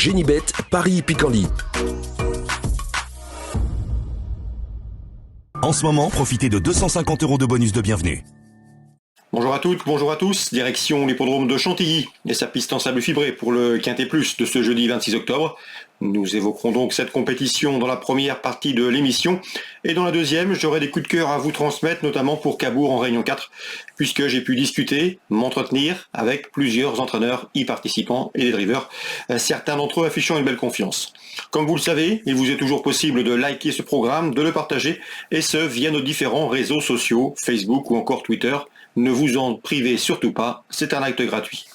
Génibet, Paris-Picardie. En ce moment, profitez de 250 € de bonus de bienvenue. Bonjour à toutes, bonjour à tous, direction l'hippodrome de Chantilly et sa piste en sable fibré pour le Quintet Plus de ce jeudi 26 octobre. Nous évoquerons donc cette compétition dans la première partie de l'émission et dans la deuxième, j'aurai des coups de cœur à vous transmettre, notamment pour Cabourg en Réunion 4, puisque j'ai pu discuter, m'entretenir avec plusieurs entraîneurs y participants et des drivers, certains d'entre eux affichant une belle confiance. Comme vous le savez, il vous est toujours possible de liker ce programme, de le partager, et ce via nos différents réseaux sociaux, Facebook ou encore Twitter. Ne vous en privez surtout pas, c'est un acte gratuit.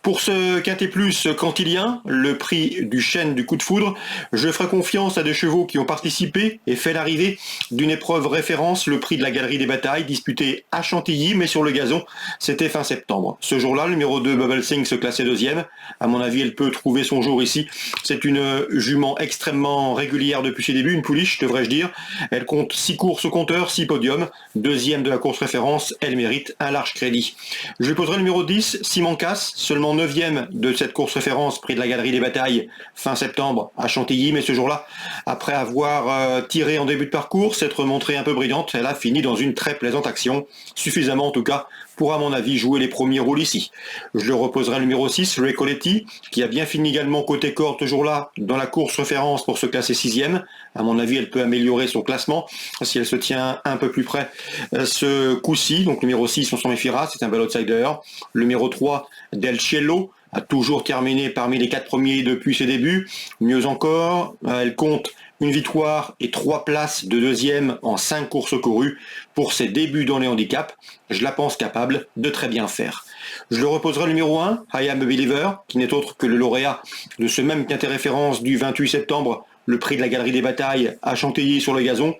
Pour ce Quintet Plus cantilien, le prix du chêne du coup de foudre, je ferai confiance à des chevaux qui ont participé et fait l'arrivée d'une épreuve référence, le prix de la Galerie des Batailles, disputé à Chantilly, mais sur le gazon, c'était fin septembre. Ce jour-là, le numéro 2, Bubble Sing, se classait deuxième. À mon avis, elle peut trouver son jour ici. C'est une jument extrêmement régulière depuis ses débuts, une pouliche, devrais-je dire. Elle compte 6 courses au compteur, 6 podiums. Deuxième de la course référence, elle mérite un large crédit. Je lui poserai le numéro 10, Simon Casse, seulement 9e de cette course référence, prix de la Galerie des Batailles, fin septembre à Chantilly, mais ce jour-là, après avoir tiré en début de parcours, s'être montrée un peu brillante, elle a fini dans une très plaisante action, suffisamment en tout cas pour, à mon avis, jouer les premiers rôles ici. Je le reposerai le numéro 6, Ray Coletti, qui a bien fini également côté corde ce jour-là dans la course référence pour se classer 6e. À mon avis, elle peut améliorer son classement si elle se tient un peu plus près ce coup-ci. Donc numéro 6, on s'en méfiera, c'est un bel outsider. Le numéro 3, Del Cielo, a toujours terminé parmi les 4 premiers depuis ses débuts. Mieux encore, elle compte une victoire et 3 places de deuxième en 5 courses courues. Pour ses débuts dans les handicaps, je la pense capable de très bien faire. Je le reposerai le numéro 1, I Am a Believer, qui n'est autre que le lauréat de ce même quintet référence du 28 septembre, le prix de la Galerie des Batailles à Chantilly sur le gazon.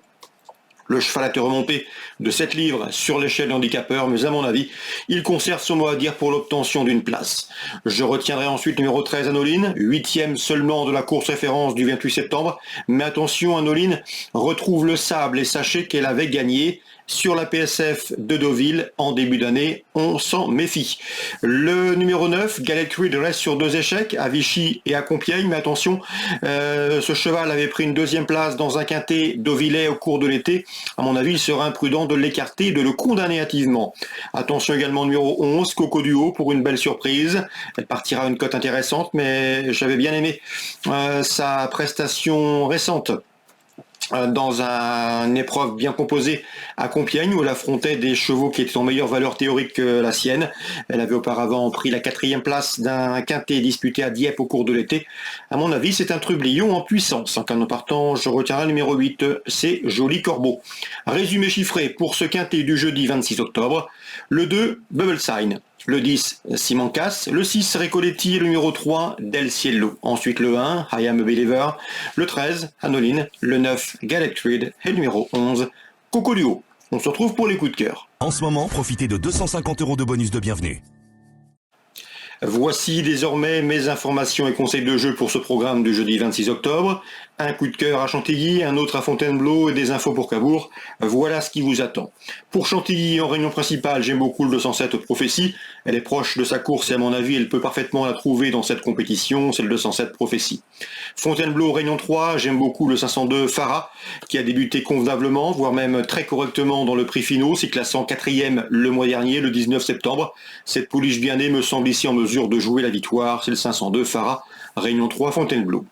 Le cheval a été remonté de 7 livres sur l'échelle handicapeur, mais à mon avis, il conserve son mot à dire pour l'obtention d'une place. Je retiendrai ensuite le numéro 13, Anoline, 8e seulement de la course référence du 28 septembre. Mais attention, Anoline retrouve le sable et sachez qu'elle avait gagné sur la PSF de Deauville en début d'année, on s'en méfie. Le numéro 9, Gallet Creed, reste sur 2 échecs, à Vichy et à Compiègne, mais attention, ce cheval avait pris une 2e place dans un quintet deauvillais au cours de l'été. À mon avis, il serait imprudent de l'écarter et de le condamner hâtivement. Attention également numéro 11, Coco Duo, pour une belle surprise. Elle partira à une cote intéressante, mais j'avais bien aimé sa prestation récente dans une épreuve bien composée à Compiègne où elle affrontait des chevaux qui étaient en meilleure valeur théorique que la sienne. Elle avait auparavant pris la 4e place d'un quintet disputé à Dieppe au cours de l'été. À mon avis, c'est un trublion en puissance. En cas de partant, je retiendrai le numéro 8, c'est Joli Corbeau. Résumé chiffré pour ce quintet du jeudi 26 octobre. Le 2, Bubble Sign. Le 10, Simon Casse. Le 6, Ray Coletti. Le numéro 3, Del Cielo. Ensuite le 1, I Am a Believer. Le 13, Anoline. Le 9, Gallet Creed. Et le numéro 11, Coco Duo. On se retrouve pour les coups de cœur. En ce moment, profitez de 250 € de bonus de bienvenue. Voici désormais mes informations et conseils de jeu pour ce programme du jeudi 26 octobre. Un coup de cœur à Chantilly, un autre à Fontainebleau et des infos pour Cabourg. Voilà ce qui vous attend. Pour Chantilly, en réunion principale, j'aime beaucoup le 207 Prophétie. Elle est proche de sa course et à mon avis, elle peut parfaitement la trouver dans cette compétition. C'est le 207 Prophétie. Fontainebleau, réunion 3, j'aime beaucoup le 502 Farah, qui a débuté convenablement, voire même très correctement dans le prix finaux, s'y classant 4e le mois dernier, le 19 septembre. Cette pouliche bien née me semble ici en mesure de jouer la victoire. C'est le 502 Farah, réunion 3, Fontainebleau.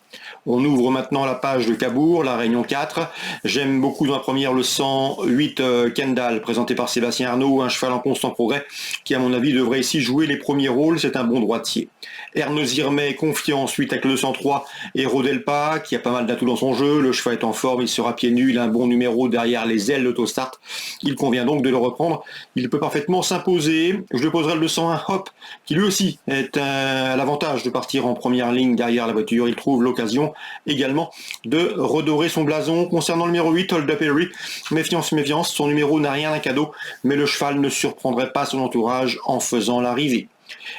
On ouvre maintenant la page de Cabourg, la réunion 4. J'aime beaucoup dans la première le 108 Kendall, présenté par Sébastien Arnaud, un cheval en constant progrès, qui à mon avis devrait ici jouer les premiers rôles, c'est un bon droitier. Ernest Zirmet, confiant ensuite avec le 103 et Rodelpa, qui a pas mal d'atouts dans son jeu, le cheval est en forme, il sera pieds nus, il a un bon numéro derrière les ailes d'autostart, il convient donc de le reprendre, il peut parfaitement s'imposer. Je le poserai le 201 Hop, qui lui aussi est à l'avantage de partir en première ligne derrière la voiture, il trouve l'occasion également de redorer son blason. Concernant le numéro 8, Hold Up Harry, méfiance, son numéro n'a rien d'un cadeau, mais le cheval ne surprendrait pas son entourage en faisant l'arrivée.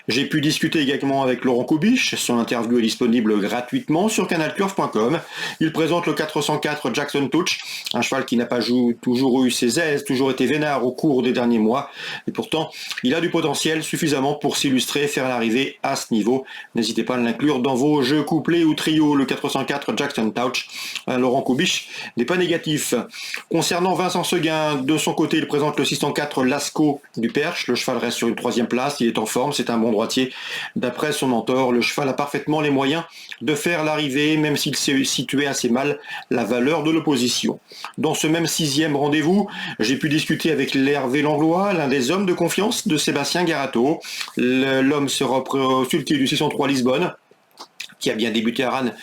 J'ai pu discuter également avec Laurent Kubisch. Son interview est disponible gratuitement sur canalcurve.com. Il présente le 404 Jackson Touch, un cheval qui n'a pas toujours eu ses aises, toujours été vénard au cours des derniers mois. Et pourtant, il a du potentiel suffisamment pour s'illustrer, faire l'arrivée à ce niveau. N'hésitez pas à l'inclure dans vos jeux couplets ou trios. Le 404 Jackson Touch, Laurent Kubisch n'est pas négatif. Concernant Vincent Seguin, de son côté, il présente le 604 Lascaux du Perche. Le cheval reste sur une 3e place, il est en forme, c'est un bon droitier. D'après son mentor, le cheval a parfaitement les moyens de faire l'arrivée, même s'il s'est situé assez mal la valeur de l'opposition. Dans ce même 6e rendez-vous, j'ai pu discuter avec l'Hervé Langlois, l'un des hommes de confiance de Sébastien Garato. L'homme sera consulté du 603 Lisbonne, qui a bien débuté à Rennes,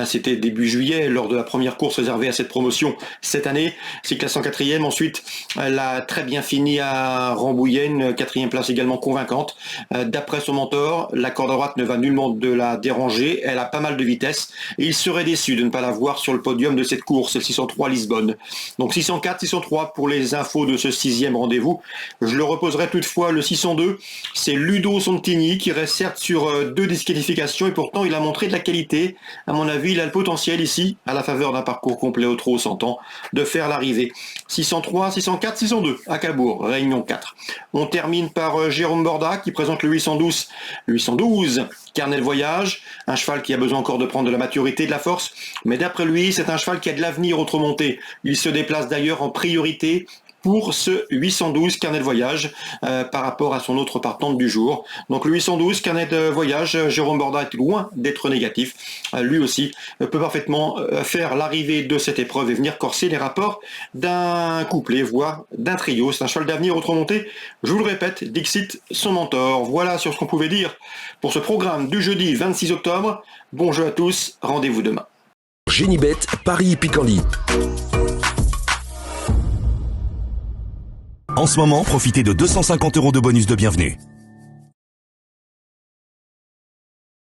c'était début juillet, lors de la première course réservée à cette promotion cette année. C'est classé en 4e. Ensuite, elle a très bien fini à Rambouillet, une 4e place également convaincante. D'après son mentor, la corde à droite ne va nullement de la déranger. Elle a pas mal de vitesse et il serait déçu de ne pas la voir sur le podium de cette course, le 603 Lisbonne. Donc 604, 603 pour les infos de ce 6e rendez-vous. Je le reposerai toutefois le 602. C'est Ludo Sontini qui reste certes sur 2 disqualifications et pourtant il a montré de la qualité. À mon avis, il a le potentiel ici, à la faveur d'un parcours complet au trot 100 ans, de faire l'arrivée. 603, 604, 602 à Cabourg, Réunion 4. On termine par Jérôme Borda qui présente le 812 Carnet de Voyage, un cheval qui a besoin encore de prendre de la maturité et de la force, mais d'après lui, c'est un cheval qui a de l'avenir au trot monté. Il se déplace d'ailleurs en priorité pour ce 812 Carnet de Voyage par rapport à son autre partante du jour. Donc le 812 Carnet de Voyage, Jérôme Borda est loin d'être négatif. Lui aussi peut parfaitement faire l'arrivée de cette épreuve et venir corser les rapports d'un couplet, voire d'un trio. C'est un cheval d'avenir au trot monté. Je vous le répète, Dixit, son mentor. Voilà sur ce qu'on pouvait dire pour ce programme du jeudi 26 octobre. Bon jeu à tous, rendez-vous demain. Génibet, Paris Picardie. En ce moment, profitez de 250 € de bonus de bienvenue.